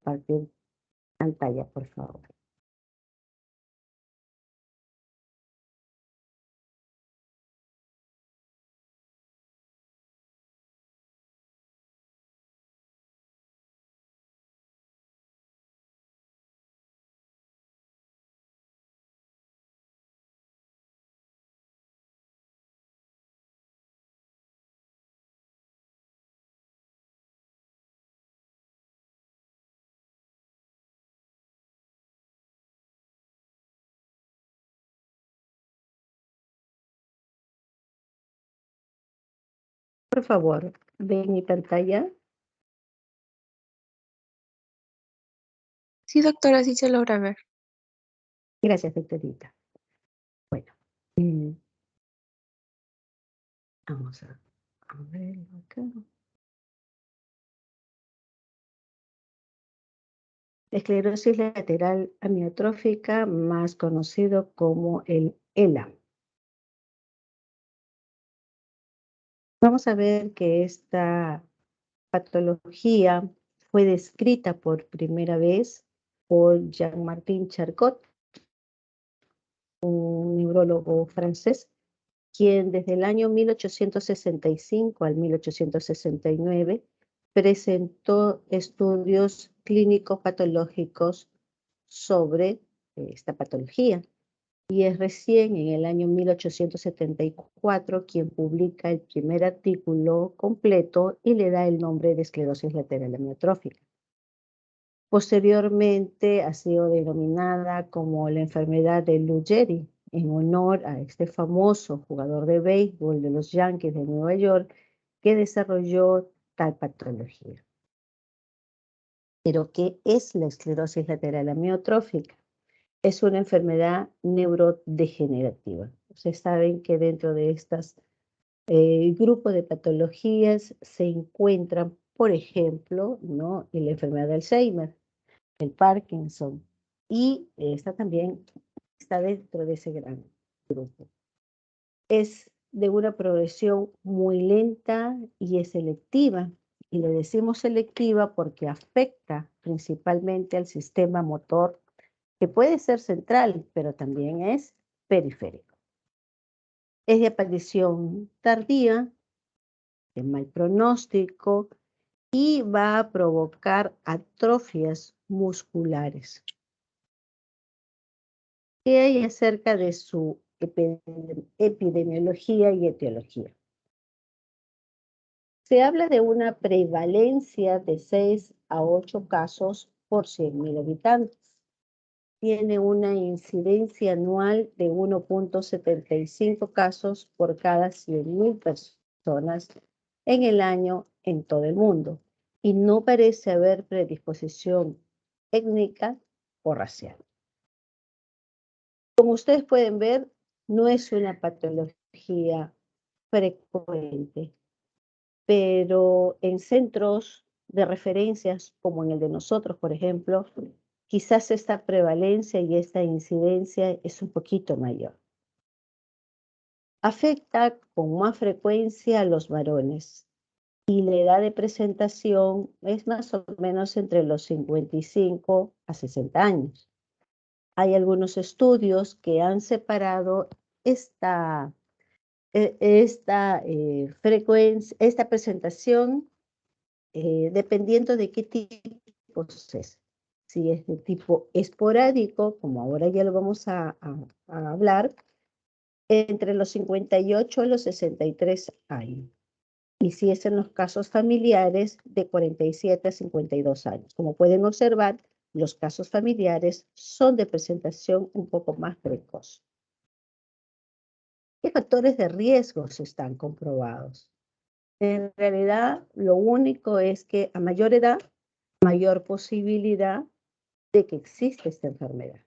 compartir pantalla, por favor. Por favor, ¿ven mi pantalla? Sí, doctora, sí se logra ver. Gracias, doctorita. Bueno, vamos a verlo acá. Esclerosis lateral amiotrófica, más conocido como el ELA. Vamos a ver que esta patología fue descrita por primera vez por Jean-Martin Charcot, un neurólogo francés, quien desde el año 1865 al 1869 presentó estudios clínicos patológicos sobre esta patología. Y es recién en el año 1874 quien publica el primer artículo completo y le da el nombre de esclerosis lateral amiotrófica. Posteriormente ha sido denominada como la enfermedad de Lou Gehrig, en honor a este famoso jugador de béisbol de los Yankees de Nueva York que desarrolló tal patología. ¿Pero qué es la esclerosis lateral amiotrófica? Es una enfermedad neurodegenerativa. Ustedes saben que dentro de estas grupos de patologías se encuentran, por ejemplo, ¿no?, la enfermedad de Alzheimer, el Parkinson, y esta también está dentro de ese gran grupo. Es de una progresión muy lenta y es selectiva. Y le decimos selectiva porque afecta principalmente al sistema motor, que puede ser central, pero también es periférico. Es de aparición tardía, de mal pronóstico y va a provocar atrofias musculares. ¿Qué hay acerca de su epidemiología y etiología? Se habla de una prevalencia de 6 a 8 casos por 100.000 habitantes. Tiene una incidencia anual de 1.75 casos por cada 100.000 personas en el año en todo el mundo. Y no parece haber predisposición étnica o racial. Como ustedes pueden ver, no es una patología frecuente, pero en centros de referencias como en el de nosotros, por ejemplo, quizás esta prevalencia y esta incidencia es un poquito mayor. Afecta con más frecuencia a los varones y la edad de presentación es más o menos entre los 55 a 60 años. Hay algunos estudios que han separado esta frecuencia, esta presentación, dependiendo de qué tipo es. Si es de tipo esporádico, como ahora ya lo vamos a hablar, entre los 58 a los 63 años. Y si es en los casos familiares, de 47 a 52 años. Como pueden observar, los casos familiares son de presentación un poco más precoz. ¿Qué factores de riesgo están comprobados? En realidad, lo único es que a mayor edad, mayor posibilidad de que exista esta enfermedad.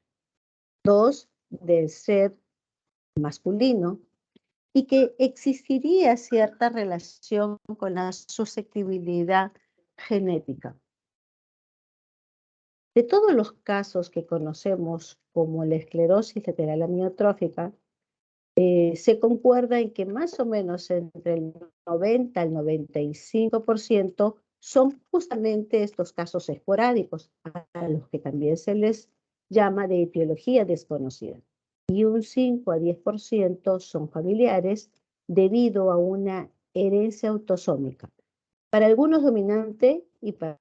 2, de ser masculino, y que existiría cierta relación con la susceptibilidad genética. De todos los casos que conocemos como la esclerosis lateral amiotrófica, se concuerda en que más o menos entre el 90 al 95% son justamente estos casos esporádicos, a los que también se les llama de etiología desconocida. Y un 5 a 10% son familiares debido a una herencia autosómica, para algunos dominante y para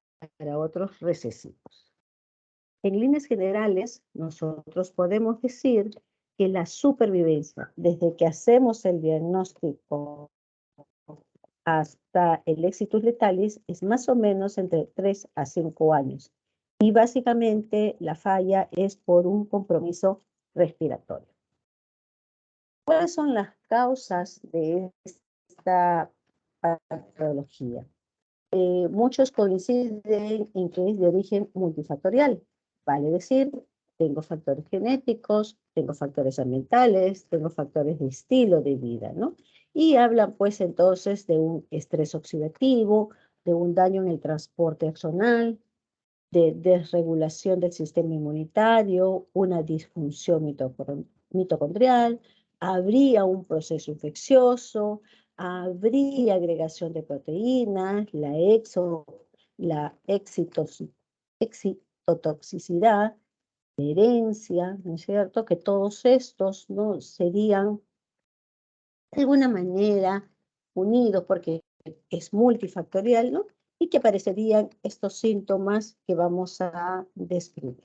otros recesivos. En líneas generales, nosotros podemos decir que la supervivencia, desde que hacemos el diagnóstico hasta el éxito letalis, es más o menos entre 3 a 5 años. Y básicamente la falla es por un compromiso respiratorio. ¿Cuáles son las causas de esta patología? Muchos coinciden en que es de origen multifactorial. Vale decir, tengo factores genéticos, tengo factores ambientales, tengo factores de estilo de vida, ¿no? Y hablan pues entonces de un estrés oxidativo, de un daño en el transporte axonal, de desregulación del sistema inmunitario, una disfunción mitocondrial, habría un proceso infeccioso, habría agregación de proteínas, la excitotoxicidad, la herencia, ¿no es cierto? Que todos estos, ¿no?, serían de alguna manera unidos porque es multifactorial, ¿no? Y que aparecerían estos síntomas que vamos a describir.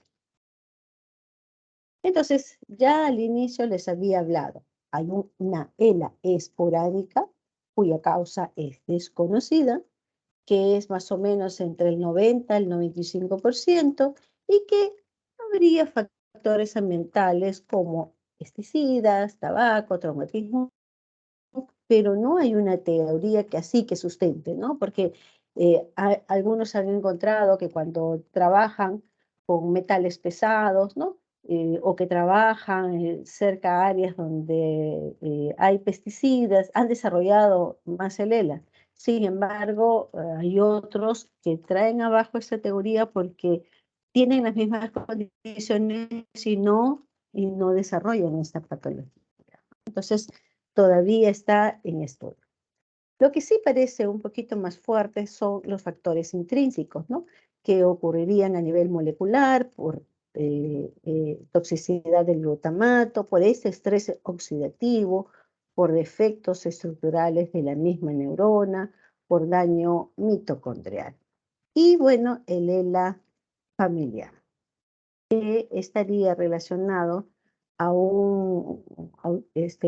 Entonces, ya al inicio les había hablado, hay una ELA esporádica cuya causa es desconocida, que es más o menos entre el 90 al 95%, y que habría factores ambientales como pesticidas, tabaco, traumatismo, pero no hay una teoría que así que sustente, ¿no? Porque algunos han encontrado que cuando trabajan con metales pesados, ¿no? O que trabajan cerca a áreas donde hay pesticidas, han desarrollado más el ELA. Sin embargo, hay otros que traen abajo esta teoría porque tienen las mismas condiciones y no desarrollan esta patología. Entonces, todavía está en estudio. Lo que sí parece un poquito más fuerte son los factores intrínsecos, ¿no?, que ocurrirían a nivel molecular por toxicidad del glutamato, por ese estrés oxidativo, por defectos estructurales de la misma neurona, por daño mitocondrial. Y bueno, el ELA familiar, que estaría relacionado a un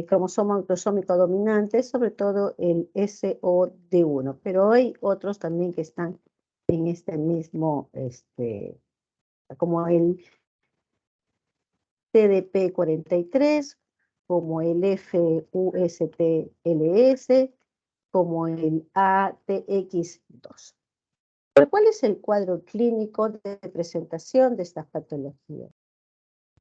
cromosoma autosómico dominante, sobre todo el SOD1, pero hay otros también que están en este mismo, como el TDP43, como el FUSTLS, como el ATX2. Pero ¿cuál es el cuadro clínico de presentación de estas patologías?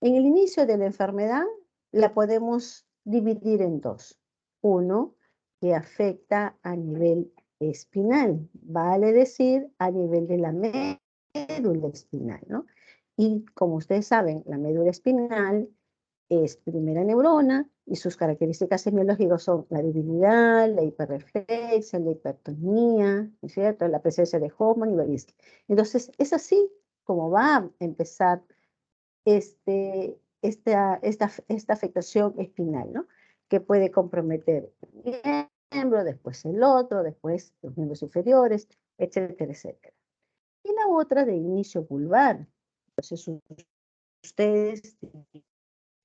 En el inicio de la enfermedad la podemos dividir en dos. Uno que afecta a nivel espinal, vale decir a nivel de la médula espinal, ¿no? Y como ustedes saben, la médula espinal es primera neurona y sus características semiológicas son la debilidad, la hiperreflexia, la hipertonía, ¿no es cierto?, la presencia de Hoffman y Babinski. Entonces, es así como va a empezar esta afectación espinal, ¿no?, que puede comprometer un miembro, después el otro, después los miembros inferiores, etcétera, etcétera. Y la otra de inicio vulvar. Entonces, ustedes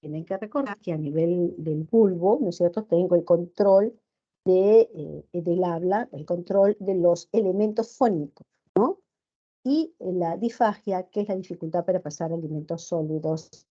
tienen que recordar que a nivel del bulbo, ¿no es cierto?, tengo el control del habla, el control de los elementos fónicos, ¿no? Y la disfagia, que es la dificultad para pasar alimentos sólidos.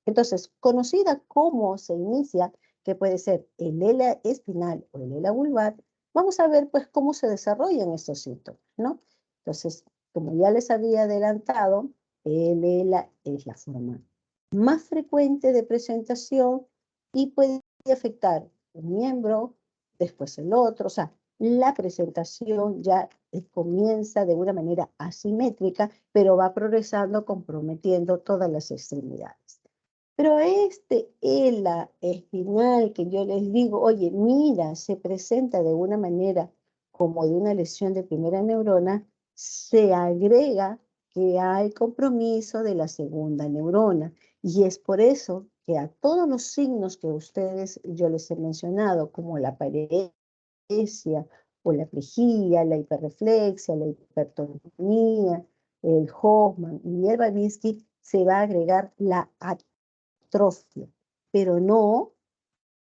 Entonces, conocida cómo se inicia, que puede ser el ELA espinal o el ELA vulvar, vamos a ver pues cómo se desarrollan estos síntomas, ¿no? Entonces, como ya les había adelantado, el ELA es la forma más frecuente de presentación y puede afectar un miembro, después el otro, o sea, la presentación ya comienza de una manera asimétrica, pero va progresando comprometiendo todas las extremidades. Pero este ELA espinal que yo les digo, oye, mira, se presenta de una manera como de una lesión de primera neurona, se agrega que hay compromiso de la segunda neurona. Y es por eso que a todos los signos que yo les he mencionado, como la paresia o la plejía, la hiperreflexia, la hipertonía, el Hoffman y el Babinski, se va a agregar la atrofia, pero no,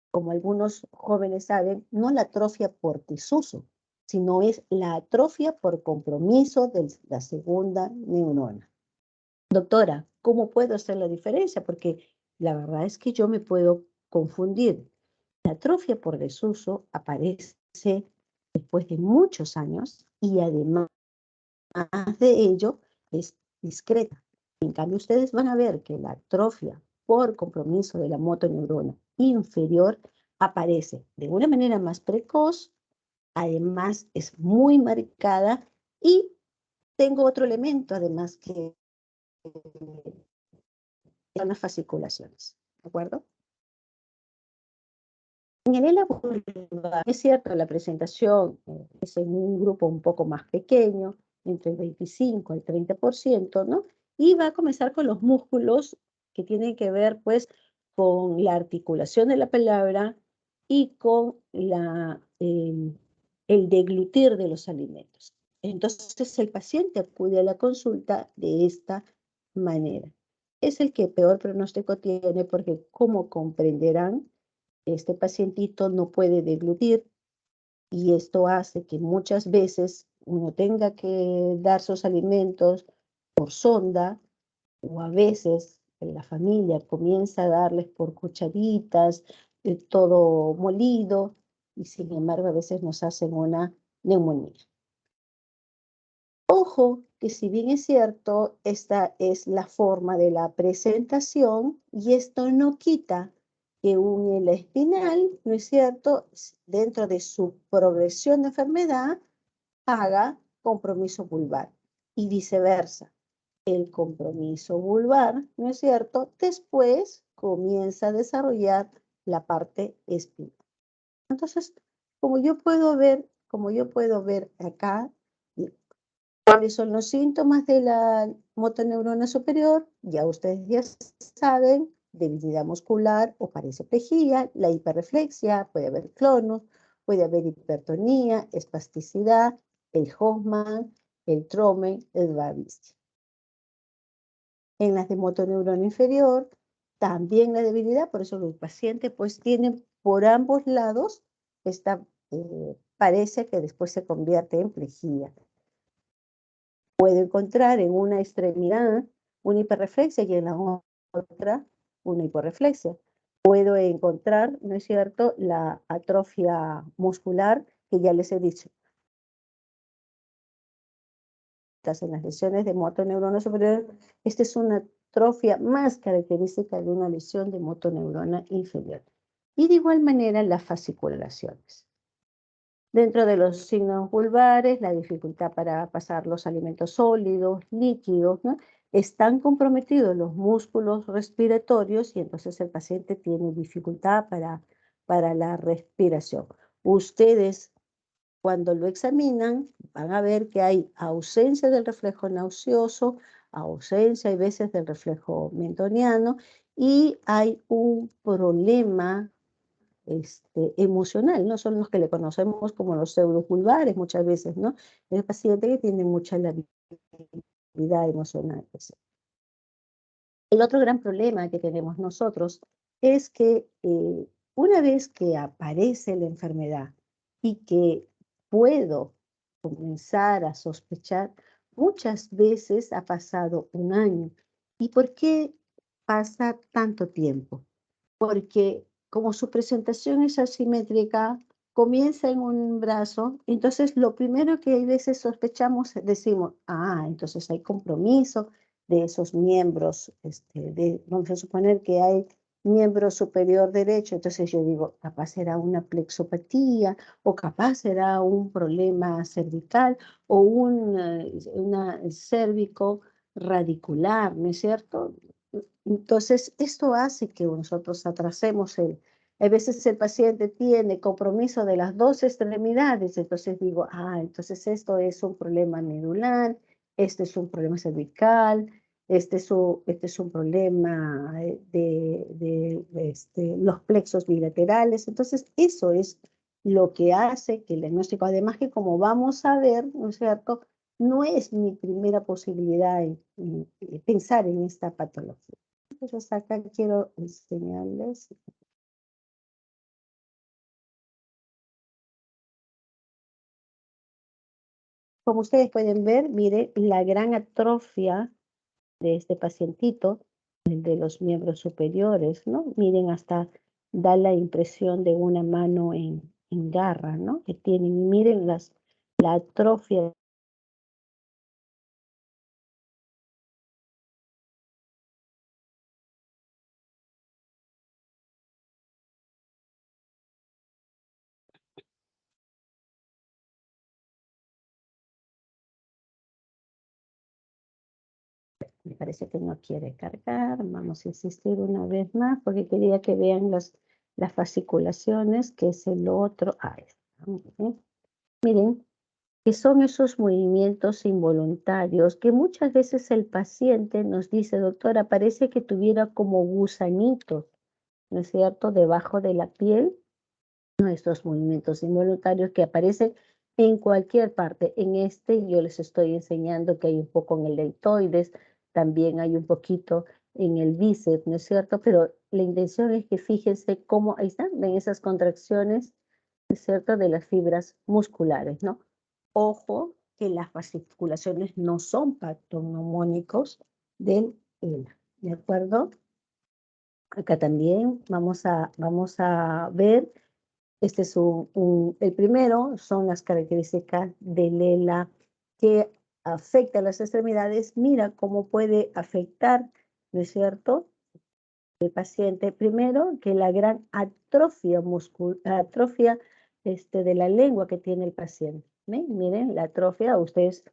como algunos jóvenes saben, no la atrofia por desuso, sino es la atrofia por compromiso de la segunda neurona. Doctora, ¿cómo puedo hacer la diferencia? Porque la verdad es que yo me puedo confundir. La atrofia por desuso aparece después de muchos años y además de ello es discreta. En cambio, ustedes van a ver que la atrofia por compromiso de la motoneurona inferior aparece de una manera más precoz, además es muy marcada y tengo otro elemento además que son las fasciculaciones, ¿de acuerdo? En el ELA vulvar, es cierto, la presentación es en un grupo un poco más pequeño, entre el 25 al 30%, ¿no? Y va a comenzar con los músculos que tienen que ver, pues, con la articulación de la palabra y con el deglutir de los alimentos. Entonces, el paciente acude a la consulta de esta manera. Es el que peor pronóstico tiene porque, como comprenderán, este pacientito no puede deglutir y esto hace que muchas veces uno tenga que dar sus alimentos por sonda o a veces la familia comienza a darles por cucharitas, todo molido y sin embargo a veces nos hacen una neumonía. Ojo, que si bien es cierto, esta es la forma de la presentación y esto no quita que un ELA espinal, ¿no es cierto?, dentro de su progresión de enfermedad, haga compromiso vulvar y viceversa. El compromiso vulvar, ¿no es cierto?, después comienza a desarrollar la parte espinal. Entonces, como yo puedo ver acá, ¿cuáles son los síntomas de la motoneurona superior? Ya ustedes ya saben, debilidad muscular o pareceplejía, la hiperreflexia, puede haber clonus, puede haber hipertonía, espasticidad, el Hoffman, el Trome, el Babinski. En las de motoneurona inferior, también la debilidad, por eso los pacientes pues tienen por ambos lados, parece que después se convierte en plejía. Puedo encontrar en una extremidad una hiperreflexia y en la otra una hiporreflexia. Puedo encontrar, ¿no es cierto?, la atrofia muscular que ya les he dicho. En las lesiones de motoneurona superior, esta es una atrofia más característica de una lesión de motoneurona inferior. Y de igual manera las fasciculaciones. Dentro de los signos vulvares, la dificultad para pasar los alimentos sólidos, líquidos, ¿no? Están comprometidos los músculos respiratorios y entonces el paciente tiene dificultad para la respiración. Ustedes, cuando lo examinan, van a ver que hay ausencia del reflejo nauseoso, ausencia, hay veces, del reflejo mentoniano y hay un problema emocional, no son los que le conocemos como los pseudovulvares muchas veces, ¿no? El paciente que tiene mucha labilidad emocional. El otro gran problema que tenemos nosotros es que una vez que aparece la enfermedad y que puedo comenzar a sospechar, muchas veces ha pasado un año. ¿Y por qué pasa tanto tiempo? Porque como su presentación es asimétrica, comienza en un brazo, entonces lo primero que a veces sospechamos, decimos, entonces hay compromiso de esos miembros, vamos a suponer que hay miembro superior derecho, entonces yo digo, capaz será una plexopatía, o capaz será un problema cervical, o una cérvico radicular, ¿no es cierto? Entonces, esto hace que nosotros atrasemos A veces el paciente tiene compromiso de las dos extremidades, entonces digo, entonces esto es un problema medular, este es un problema cervical, este es un problema de los plexos bilaterales. Entonces, eso es lo que hace que el diagnóstico, además que como vamos a ver, ¿no es cierto?, no es mi primera posibilidad en pensar en esta patología. Entonces, acá quiero enseñarles. Como ustedes pueden ver, mire la gran atrofia de este pacientito, el de los miembros superiores, ¿no? Miren, hasta da la impresión de una mano en garra, ¿no? Que tienen. Y miren la atrofia. Me parece que no quiere cargar. Vamos a insistir una vez más porque quería que vean las fasciculaciones, que es el otro. Ahí está. Muy bien. Miren, que son esos movimientos involuntarios que muchas veces el paciente nos dice, doctora, parece que tuviera como gusanitos, ¿no es cierto?, debajo de la piel, ¿no? Estos movimientos involuntarios que aparecen en cualquier parte. En este yo les estoy enseñando que hay un poco en el deltoides, también hay un poquito en el bíceps, ¿no es cierto? Pero la intención es que fíjense cómo, ahí están, ven esas contracciones, ¿no es cierto?, de las fibras musculares, ¿no? Ojo que las fasciculaciones no son patognomónicos del ELA, ¿de acuerdo? Acá también vamos a ver, este es el primero, son las características del ELA que afecta a las extremidades. Mira cómo puede afectar, ¿no es cierto?, el paciente. Primero, que la gran atrofia de la lengua que tiene el paciente. ¿Ven? Miren, la atrofia, ustedes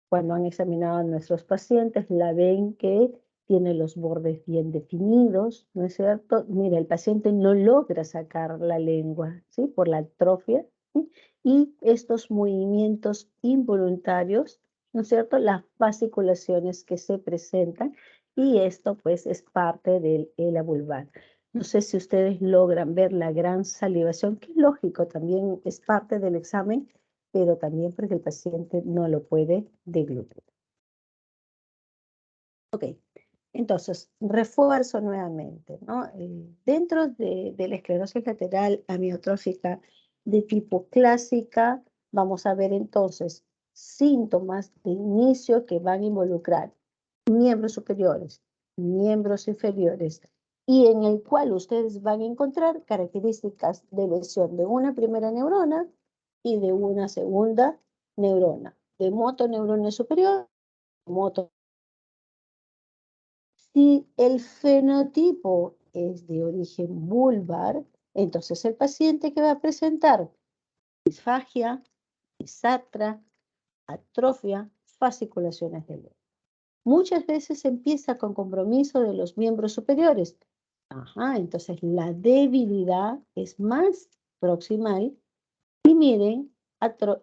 cuando han examinado a nuestros pacientes, la ven que tiene los bordes bien definidos, ¿no es cierto? Mira, el paciente no logra sacar la lengua, ¿sí?, por la atrofia, ¿sí? Y estos movimientos involuntarios, ¿no es cierto?, las fasciculaciones que se presentan, y esto pues es parte del ELA vulvar. No sé si ustedes logran ver la gran salivación, que es lógico, también es parte del examen, pero también porque el paciente no lo puede deglutir. Ok, entonces, refuerzo nuevamente, ¿no? Dentro de la esclerosis lateral amiotrófica de tipo clásica, vamos a ver entonces síntomas de inicio que van a involucrar miembros superiores, miembros inferiores, y en el cual ustedes van a encontrar características de lesión de una primera neurona y de una segunda neurona, de motoneurona superior, moto. Si el fenotipo es de origen vulvar, entonces el paciente que va a presentar disfagia, disartra, atrofia, fasciculaciones del dedo. Muchas veces empieza con compromiso de los miembros superiores. Entonces la debilidad es más proximal, y miren,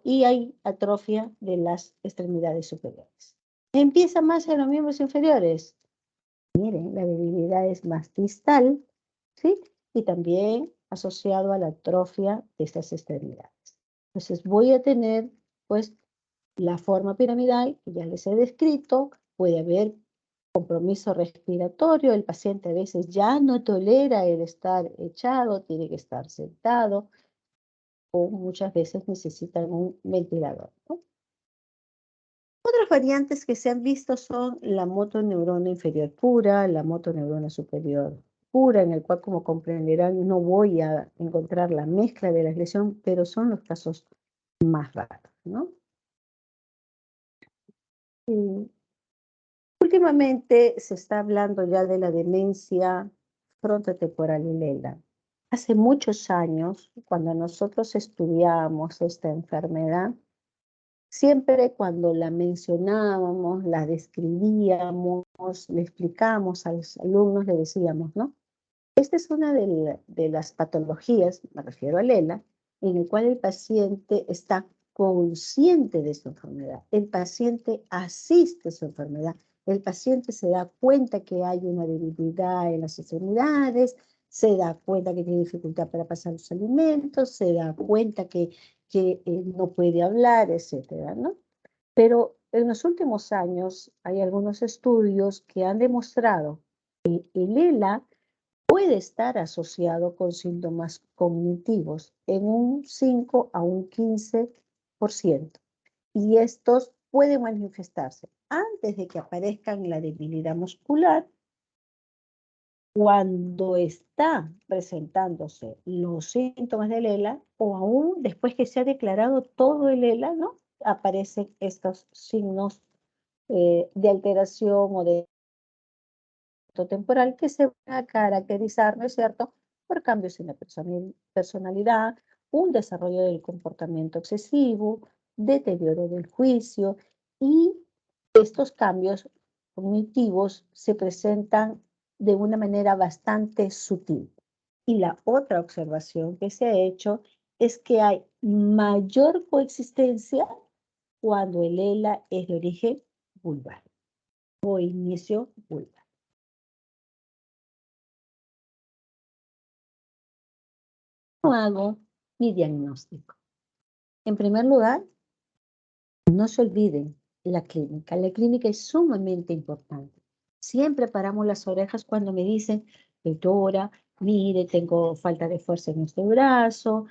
y hay atrofia de las extremidades superiores. Empieza más en los miembros inferiores. Miren, la debilidad es más distal, ¿sí? Y también asociado a la atrofia de estas extremidades. Entonces voy a tener, pues, la forma piramidal que ya les he descrito. Puede haber compromiso respiratorio, el paciente a veces ya no tolera el estar echado, tiene que estar sentado, o muchas veces necesitan un ventilador, ¿no? Otras variantes que se han visto son la motoneurona inferior pura, la motoneurona superior pura, en el cual, como comprenderán, no voy a encontrar la mezcla de la lesión, pero son los casos más raros, ¿no? Y últimamente se está hablando ya de la demencia frontotemporal y lela. Hace muchos años, cuando nosotros estudiábamos esta enfermedad, siempre cuando la mencionábamos, la describíamos, le explicábamos a los alumnos, le decíamos, ¿no?, Esta es una de las patologías, me refiero a Lela, en el cual el paciente está consciente de su enfermedad, el paciente asiste a su enfermedad, el paciente se da cuenta que hay una debilidad en las extremidades, se da cuenta que tiene dificultad para pasar los alimentos, se da cuenta que no puede hablar, etcétera, ¿no? Pero en los últimos años hay algunos estudios que han demostrado que el ELA puede estar asociado con síntomas cognitivos en un 5 a un 15%. Y estos pueden manifestarse antes de que aparezcan la debilidad muscular, cuando está presentándose los síntomas del ELA o aún después que se ha declarado todo el ELA, ¿no? Aparecen estos signos de alteración o de temporal que se van a caracterizar, ¿no es cierto?, por cambios en la personalidad, un desarrollo del comportamiento excesivo, deterioro del juicio, y estos cambios cognitivos se presentan de una manera bastante sutil. Y la otra observación que se ha hecho es que hay mayor coexistencia cuando el ELA es de origen vulvar o inicio vulvar. ¿Cómo hago mi diagnóstico? En primer lugar, no se olviden la clínica. La clínica es sumamente importante. Siempre paramos las orejas cuando me dicen, doctora, mire, tengo falta de fuerza en este brazo,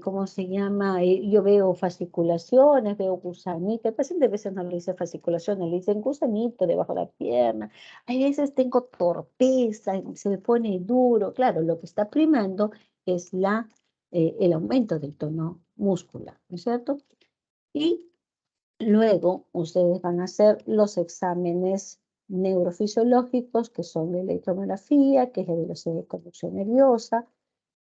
¿cómo se llama? Yo veo fasciculaciones, veo gusanito. El paciente a veces no le dice fasciculaciones, le dicen gusanito debajo de la pierna. Hay veces tengo torpeza, se me pone duro. Claro, lo que está primando es el aumento del tono muscular, ¿no es cierto? Y luego ustedes van a hacer los exámenes neurofisiológicos, que son la electromiografía, que es la velocidad de conducción nerviosa,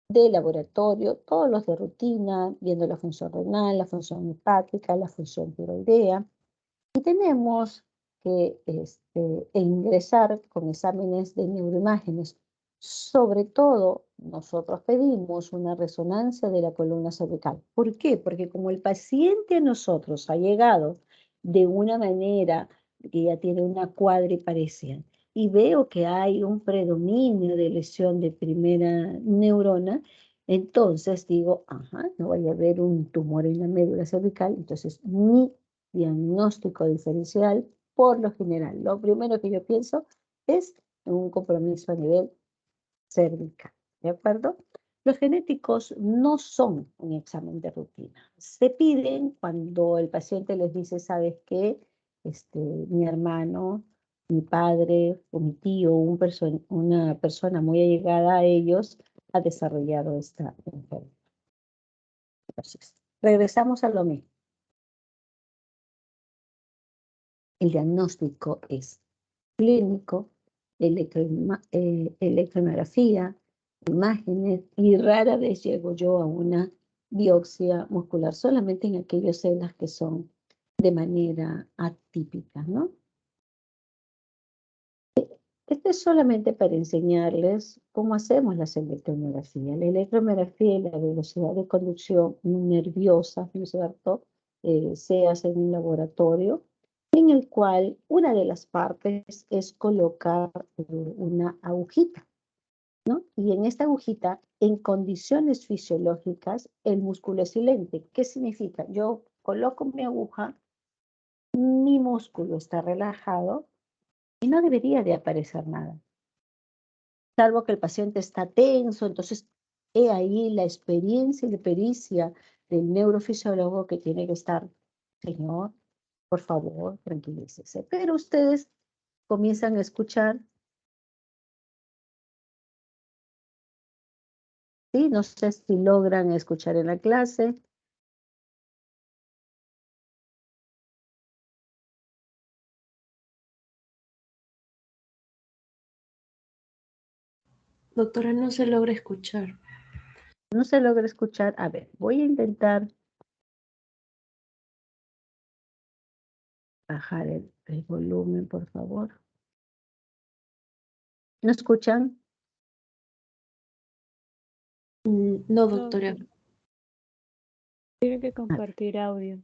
de laboratorio, todos los de rutina, viendo la función renal, la función hepática, la función tiroidea. Y tenemos que ingresar con exámenes de neuroimágenes. Sobre todo, nosotros pedimos una resonancia de la columna cervical. ¿Por qué? Porque como el paciente a nosotros ha llegado de una manera que ya tiene una cuadriparesia y veo que hay un predominio de lesión de primera neurona, entonces digo, ajá, no vaya a haber un tumor en la médula cervical, entonces mi diagnóstico diferencial, por lo general, lo primero que yo pienso es un compromiso a nivel cervical, ¿de acuerdo? Los genéticos no son un examen de rutina. Se piden cuando el paciente les dice, ¿sabes qué? Mi hermano, mi padre o mi tío, una persona muy allegada a ellos, ha desarrollado esta enfermedad. Entonces, regresamos a lo mismo. El diagnóstico es clínico, electromiografía, imágenes, y rara vez llego yo a una biopsia muscular, solamente en aquellas células que son de manera atípica, ¿no? Esto es solamente para enseñarles cómo hacemos las electromiografías. La electromiografía y la velocidad de conducción nerviosa, ¿no es cierto?, se hace en un laboratorio en el cual una de las partes es colocar una agujita, ¿no? Y en esta agujita, en condiciones fisiológicas, el músculo es silente. ¿Qué significa? Yo coloco mi aguja, mi músculo está relajado y no debería de aparecer nada, salvo que el paciente está tenso. Entonces, he ahí la experiencia y la pericia del neurofisiólogo que tiene que estar, señor, por favor, tranquilícese. Pero ustedes comienzan a escuchar, ¿sí? No sé si logran escuchar en la clase. Doctora, no se logra escuchar. No se logra escuchar. A ver, voy a intentar bajar el volumen, por favor. ¿No escuchan? No, doctora. Tiene que compartir audio.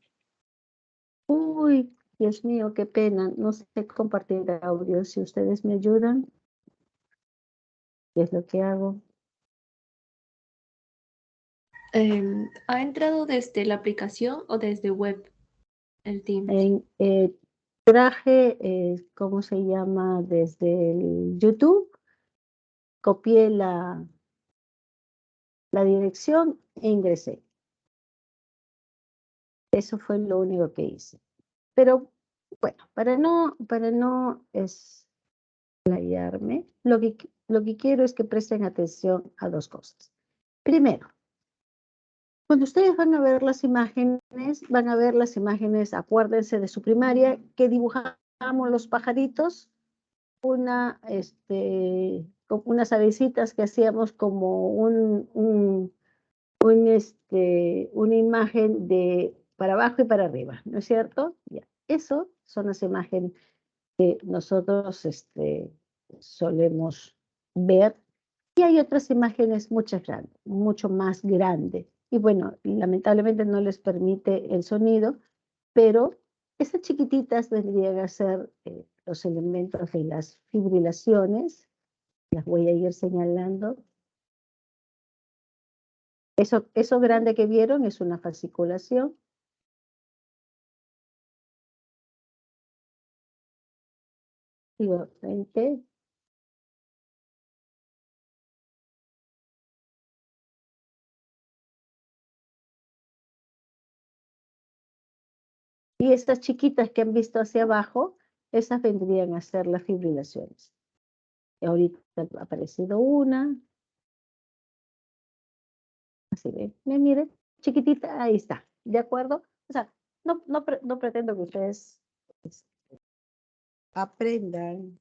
Uy, Dios mío, qué pena. No sé compartir audio. Si ustedes me ayudan, ¿qué es lo que hago? ¿Ha entrado desde la aplicación o desde web el Teams? Traje, ¿cómo se llama? Desde el YouTube, copié la dirección e ingresé. Eso fue lo único que hice. Pero bueno, para no explayarme, lo que quiero es que presten atención a dos cosas. Primero, cuando ustedes van a ver las imágenes, acuérdense de su primaria, que dibujamos los pajaritos, con unas avecitas que hacíamos como una imagen de para abajo y para arriba, ¿no es cierto? Ya. Eso son las imágenes que nosotros solemos ver. Y hay otras imágenes mucho más grandes. Y bueno, lamentablemente no les permite el sonido, pero esas chiquititas vendrían a ser los elementos de las fibrilaciones. Las voy a ir señalando. Eso grande que vieron es una fasciculación. Digo, 20. Y estas chiquitas que han visto hacia abajo, esas vendrían a ser las fibrilaciones. Y ahorita ha aparecido una. Así ven, miren, chiquitita, ahí está, ¿de acuerdo? O sea, no pretendo que ustedes este, aprendan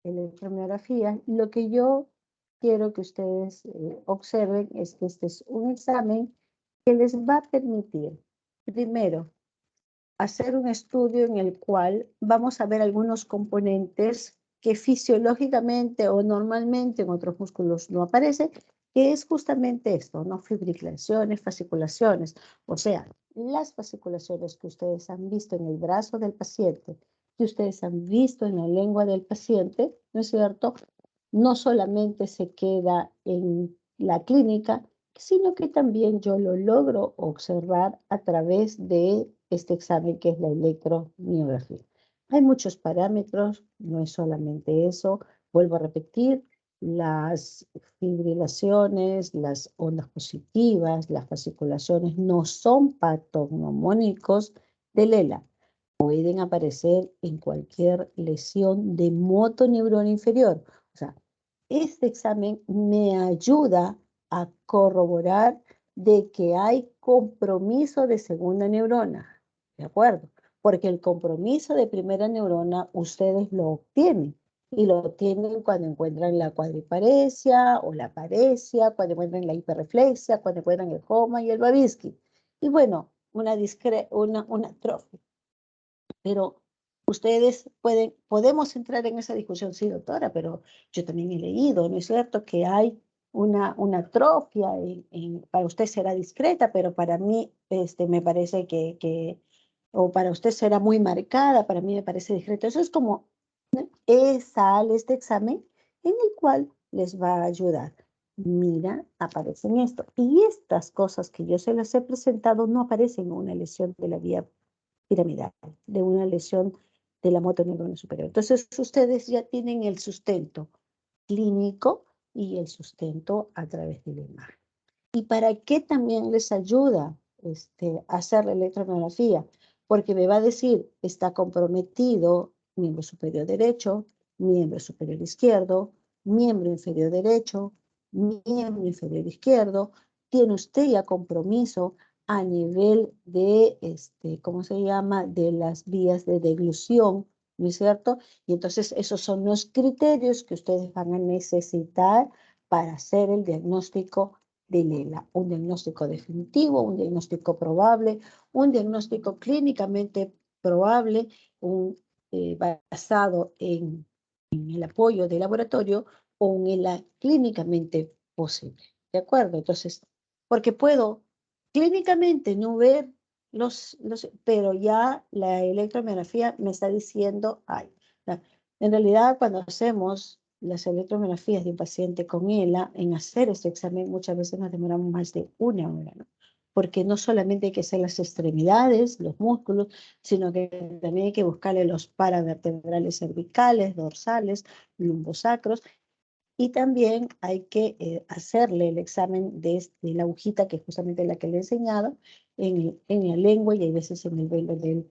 electromiografía. Lo que yo quiero que ustedes observen es que este es un examen que les va a permitir, primero, hacer un estudio en el cual vamos a ver algunos componentes que fisiológicamente o normalmente en otros músculos no aparecen, que es justamente esto, ¿no? Fibrilaciones, fasciculaciones. O sea, las fasciculaciones que ustedes han visto en el brazo del paciente, que ustedes han visto en la lengua del paciente, ¿no es cierto? No solamente se queda en la clínica, sino que también yo lo logro observar a través de este examen que es la electromiografía. Hay muchos parámetros, no es solamente eso. Vuelvo a repetir, las fibrilaciones, las ondas positivas, las fasciculaciones no son patognomónicos del ELA. Pueden aparecer en cualquier lesión de motoneurona inferior. O sea, este examen me ayuda a corroborar de que hay compromiso de segunda neurona, ¿de acuerdo? Porque el compromiso de primera neurona ustedes lo obtienen y lo obtienen cuando encuentran la cuadriparesia o la paresia, cuando encuentran la hiperreflexia, cuando encuentran el HOMA y el Babinski. Y bueno, una atrofia. Pero ustedes podemos entrar en esa discusión, sí, doctora, pero yo también he leído, ¿no es cierto?, que hay una atrofia, para usted será discreta, pero para mí me parece o para usted será muy marcada, para mí me parece discreta. Eso es como, ¿no? Sale este examen en el cual les va a ayudar. Mira, aparecen esto. Y estas cosas que yo se las he presentado no aparecen en una lesión de la vía piramidal, de una lesión de la motoneurona superior. Entonces, ustedes ya tienen el sustento clínico y el sustento a través de la imagen. ¿Y para qué también les ayuda hacer la electromiografía? Porque me va a decir, está comprometido miembro superior derecho, miembro superior izquierdo, miembro inferior derecho, miembro inferior izquierdo. Tiene usted ya compromiso a nivel de, ¿cómo se llama?, de las vías de deglución, ¿no es cierto? Y entonces esos son los criterios que ustedes van a necesitar para hacer el diagnóstico del ELA, un diagnóstico definitivo, un diagnóstico probable, un diagnóstico clínicamente probable, basado en el apoyo de laboratorio o un ELA clínicamente posible. ¿de acuerdo? Entonces, porque puedo clínicamente no ver pero ya la electromiografía me está diciendo, ay, en realidad cuando hacemos las electromiografías de un paciente con ELA, en hacer este examen muchas veces nos demoramos más de 1 hora, ¿no? Porque no solamente hay que hacer las extremidades, los músculos, sino que también hay que buscarle los paravertebrales cervicales, dorsales, lumbosacros, y también hay que hacerle el examen de la agujita, que es justamente la que le he enseñado, en la lengua y hay veces en el velo del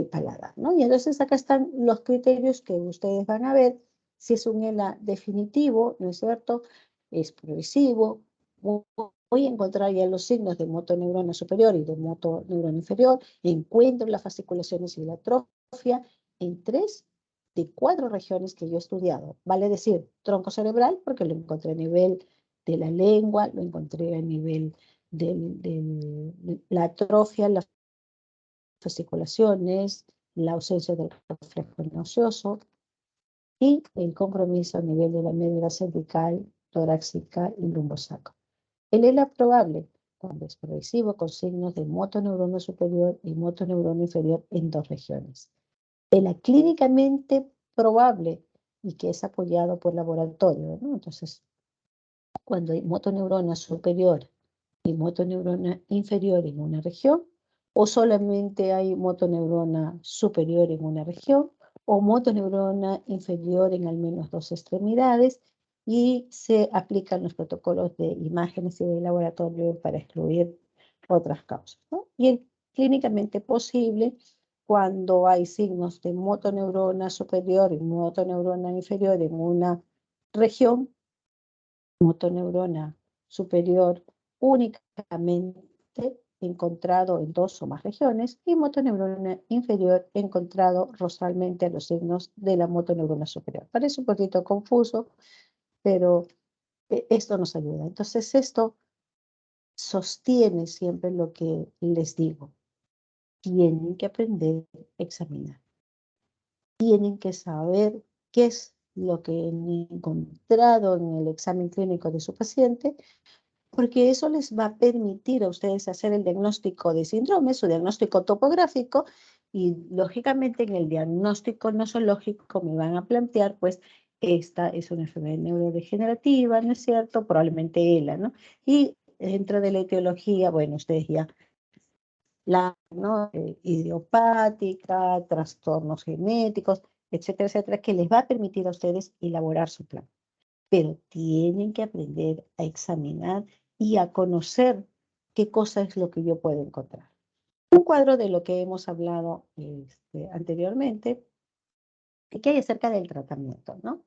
paladar, ¿no? Y entonces acá están los criterios que ustedes van a ver si es un ELA definitivo, ¿no es cierto? Es progresivo. Voy a encontrar ya los signos de motoneurona superior y de motoneurona inferior. Encuentro las fasciculaciones y la atrofia en 3 de 4 regiones que yo he estudiado. Vale decir, tronco cerebral, porque lo encontré a nivel de la lengua, lo encontré a nivel de la atrofia, las fasciculaciones, la ausencia del reflejo nauseoso y el compromiso a nivel de la médula cervical, torácica y lumbosacro. El ELA probable, cuando es progresivo, con signos de motoneurona superior y motoneurona inferior en 2 regiones. ELA clínicamente probable y que es apoyado por laboratorio, ¿no? Entonces, cuando hay motoneurona superior y motoneurona inferior en una región, o solamente hay motoneurona superior en una región, o motoneurona inferior en al menos 2 extremidades, y se aplican los protocolos de imágenes y de laboratorio para excluir otras causas, ¿no? Y es clínicamente posible cuando hay signos de motoneurona superior y motoneurona inferior en una región, motoneurona superior únicamente encontrado en 2 o más regiones y motoneurona inferior encontrado rosalmente a los signos de la motoneurona superior. Parece un poquito confuso, pero esto nos ayuda. Entonces esto sostiene siempre lo que les digo. Tienen que aprender a examinar. Tienen que saber qué es lo que han encontrado en el examen clínico de su paciente, porque eso les va a permitir a ustedes hacer el diagnóstico de síndrome, su diagnóstico topográfico, y lógicamente en el diagnóstico nosológico me van a plantear, pues, esta es una enfermedad neurodegenerativa, ¿no es cierto? Probablemente ELA, ¿no? Y dentro de la etiología, bueno, ustedes ya ¿no? Idiopática, trastornos genéticos, etcétera, etcétera, que les va a permitir a ustedes elaborar su plan. Pero tienen que aprender a examinar y a conocer qué cosa es lo que yo puedo encontrar. Un cuadro de lo que hemos hablado anteriormente, que hay acerca del tratamiento, ¿no?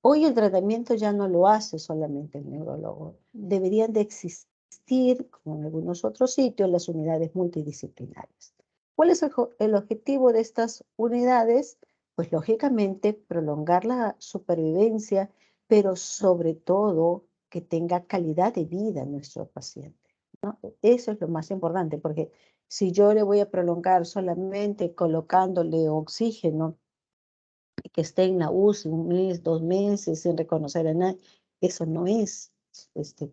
Hoy el tratamiento ya no lo hace solamente el neurólogo. Deberían de existir, como en algunos otros sitios, las unidades multidisciplinarias. ¿Cuál es el objetivo de estas unidades? Pues lógicamente prolongar la supervivencia, pero sobre todo que tenga calidad de vida nuestro paciente, ¿no? Eso es lo más importante, porque si yo le voy a prolongar solamente colocándole oxígeno, que esté en la UCI 1 mes, 2 meses, sin reconocer a nadie, eso no es,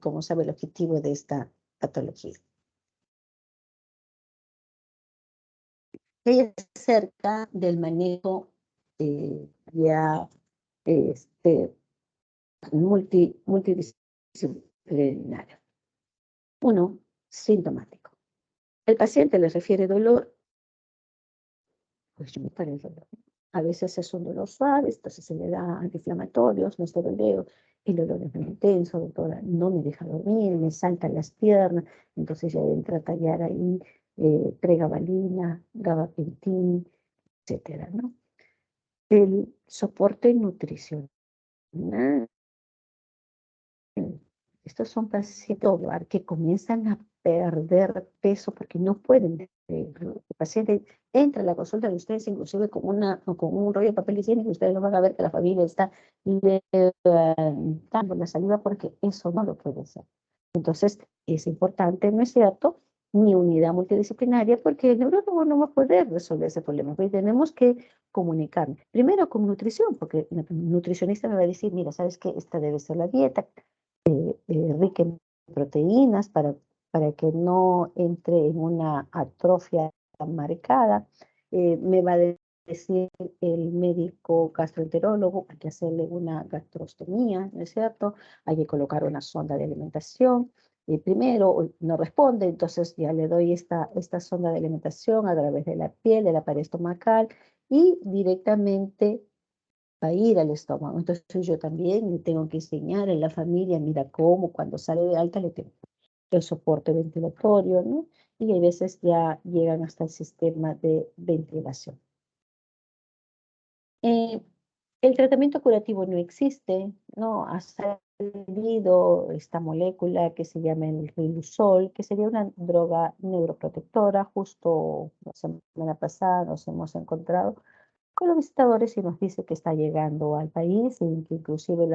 como sabe, el objetivo de esta patología. Hay acerca del manejo ya multidisciplinario. 1, sintomático. El paciente le refiere dolor, pues yo para el dolor. A veces es un dolor suave, entonces se le da antiinflamatorios, no estoy dolor, el dolor es muy intenso, doctora, no me deja dormir, me saltan las piernas, entonces ya entra a tallar ahí pregabalina, gabapentin, etcétera, ¿no? El soporte nutricional. Estos son pacientes que comienzan a perder peso porque no pueden. El paciente entra a la consulta de ustedes inclusive con un rollo de papel higiénico, ustedes lo van a ver que la familia está levantando la saliva porque eso no lo puede hacer. Entonces es importante, ¿no es cierto?, mi unidad multidisciplinaria, porque el neurólogo no va a poder resolver ese problema. Pues tenemos que comunicar primero con nutrición, porque el nutricionista me va a decir, mira, ¿sabes qué? Esta debe ser la dieta, rica en proteínas para que no entre en una atrofia tan marcada. Me va a decir el médico gastroenterólogo, hay que hacerle una gastrostomía, ¿no es cierto? Hay que colocar una sonda de alimentación. Primero no responde, entonces ya le doy esta sonda de alimentación a través de la piel, de la pared estomacal y directamente a ir al estómago. Entonces yo también le tengo que enseñar en la familia, mira cómo cuando sale de alta le tengo el soporte ventilatorio, ¿no? Y a veces ya llegan hasta el sistema de ventilación. El tratamiento curativo no existe, ¿no? Ha salido esta molécula que se llama el Riluzol, que sería una droga neuroprotectora. Justo la semana pasada nos hemos encontrado con los visitadores y nos dice que está llegando al país y que inclusive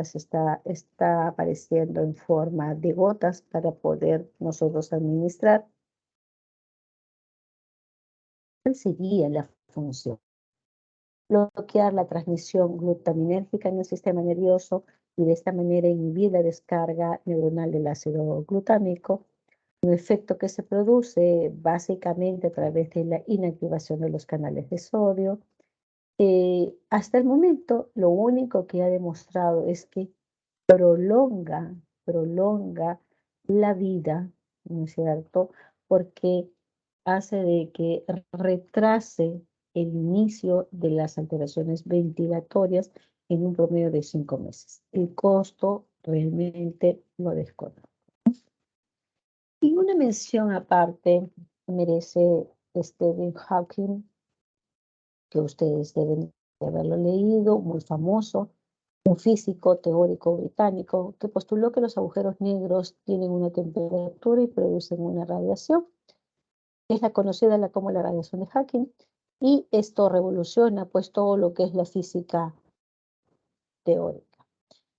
está apareciendo en forma de gotas para poder nosotros administrar. ¿Cuál sería la función? Bloquear la transmisión glutaminérgica en el sistema nervioso y de esta manera inhibir la descarga neuronal del ácido glutámico, un efecto que se produce básicamente a través de la inactivación de los canales de sodio. Hasta el momento, lo único que ha demostrado es que prolonga la vida, ¿no es cierto? Porque hace de que retrase el inicio de las alteraciones ventilatorias en un promedio de 5 meses. El costo realmente lo desconozco. Y una mención aparte merece Stephen Hawking, que ustedes deben de haberlo leído, muy famoso, un físico teórico británico que postuló que los agujeros negros tienen una temperatura y producen una radiación. Es la conocida como la radiación de Hawking, y esto revoluciona pues todo lo que es la física teórica.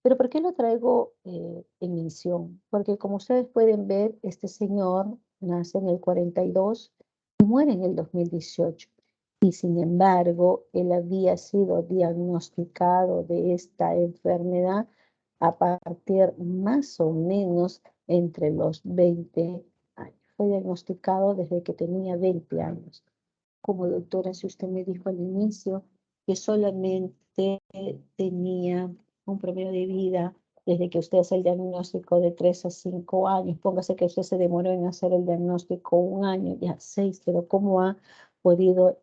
Pero ¿por qué lo traigo en mención? Porque como ustedes pueden ver, este señor nace en el 42 y muere en el 2018. Y sin embargo, él había sido diagnosticado de esta enfermedad a partir más o menos entre los 20 años. Fue diagnosticado desde que tenía 20 años. Como doctora, si usted me dijo al inicio que solamente tenía un promedio de vida desde que usted hace el diagnóstico de 3 a 5 años, póngase que usted se demoró en hacer el diagnóstico 1 año, ya 6, pero ¿cómo ha podido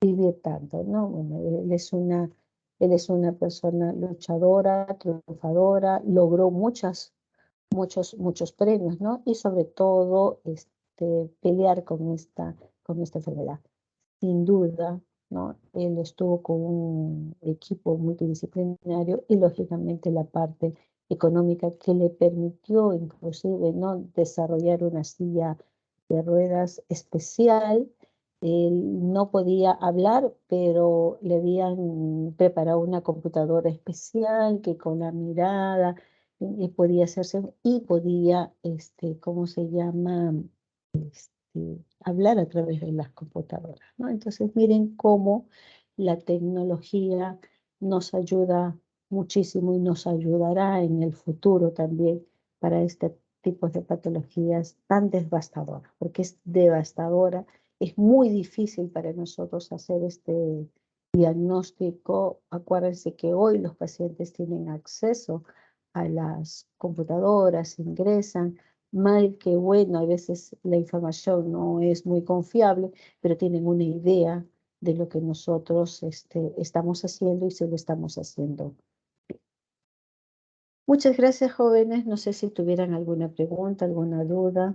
vivir tanto? ¿No? Bueno, él es una persona luchadora, triunfadora, logró muchos premios, ¿no? Y sobre todo pelear con esta enfermedad. Sin duda, ¿no? Él estuvo con un equipo multidisciplinario y lógicamente la parte económica que le permitió inclusive, ¿no?, desarrollar una silla de ruedas especial. Él no podía hablar, pero le habían preparado una computadora especial que con la mirada podía hacerse y podía, ¿cómo se llama? Hablar a través de las computadoras, ¿no? Entonces, miren cómo la tecnología nos ayuda muchísimo y nos ayudará en el futuro también para este tipo de patologías tan devastadoras, porque es devastadora. Es muy difícil para nosotros hacer este diagnóstico. Acuérdense que hoy los pacientes tienen acceso a las computadoras, ingresan, mal que bueno, a veces la información no es muy confiable, pero tienen una idea de lo que nosotros estamos haciendo y si lo estamos haciendo. Muchas gracias, jóvenes. No sé si tuvieran alguna pregunta, alguna duda.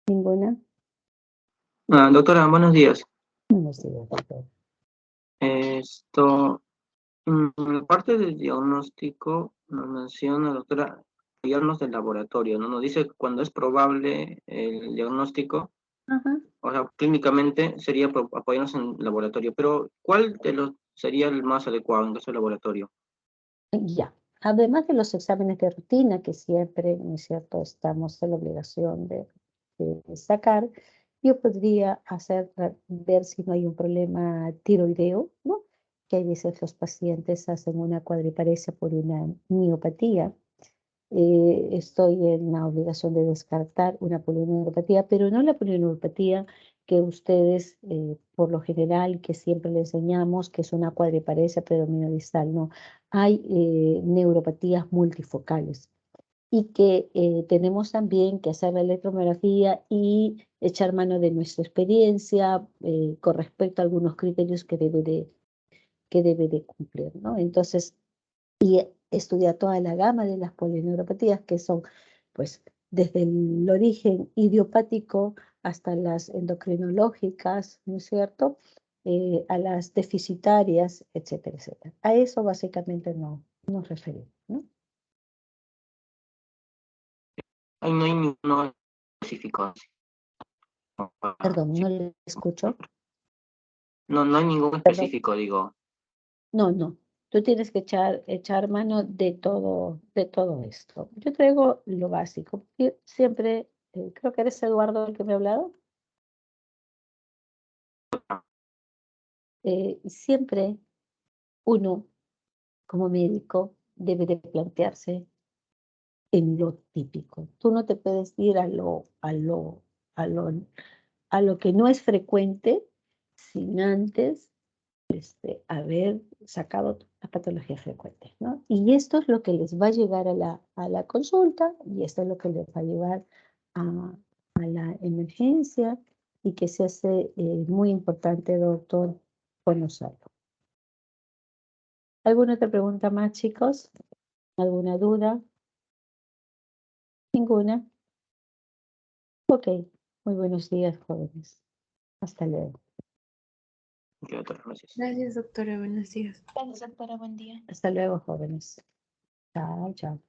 ¿Ninguna? Doctora, buenos días. Buenos días, doctor. Esto, la parte del diagnóstico nos menciona, doctora, apoyarnos del laboratorio, ¿no? Nos dice cuando es probable el diagnóstico, Ajá. o sea, clínicamente sería apoyarnos en el laboratorio, pero ¿cuál de los sería el más adecuado en caso de laboratorio? Ya. Además de los exámenes de rutina que siempre, ¿no es cierto?, estamos en la obligación de sacar, yo podría ver si no hay un problema tiroideo, ¿no? que hay veces los pacientes hacen una cuadriparesia por una miopatía. Estoy en la obligación de descartar una polineuropatía, pero no la polineuropatía que ustedes, por lo general, que siempre le enseñamos, que es una cuadriparesia predominodistal, no. Hay neuropatías multifocales y que tenemos también que hacer la electromiografía y echar mano de nuestra experiencia con respecto a algunos criterios que debe de cumplir, ¿no? Entonces, y estudiar toda la gama de las polineuropatías que son, pues, desde el origen idiopático hasta las endocrinológicas, ¿no es cierto? A las deficitarias, etcétera, etcétera. A eso básicamente nos referimos, ¿no? Ahí no hay ninguno específico. Perdón, no le escucho. No, no hay ningún Perdón. específico, digo. No, no. Tú tienes que echar mano de todo esto. Yo traigo lo básico. Yo siempre, creo que eres Eduardo el que me ha hablado. Siempre uno, como médico, debe de plantearse en lo típico. Tú no te puedes ir a lo que no es frecuente sin antes haber sacado las patologías frecuentes, ¿no? Y esto es lo que les va a llevar a la consulta y esto es lo que les va a llevar a la emergencia y que se hace muy importante, doctor, conocerlo. ¿Alguna otra pregunta más, chicos? ¿Alguna duda? ¿Ninguna? Ok. Muy buenos días, jóvenes. Hasta luego. Gracias. Gracias, doctora. Buenos días. Gracias, doctora. Buen día. Hasta luego, jóvenes. Chao, chao.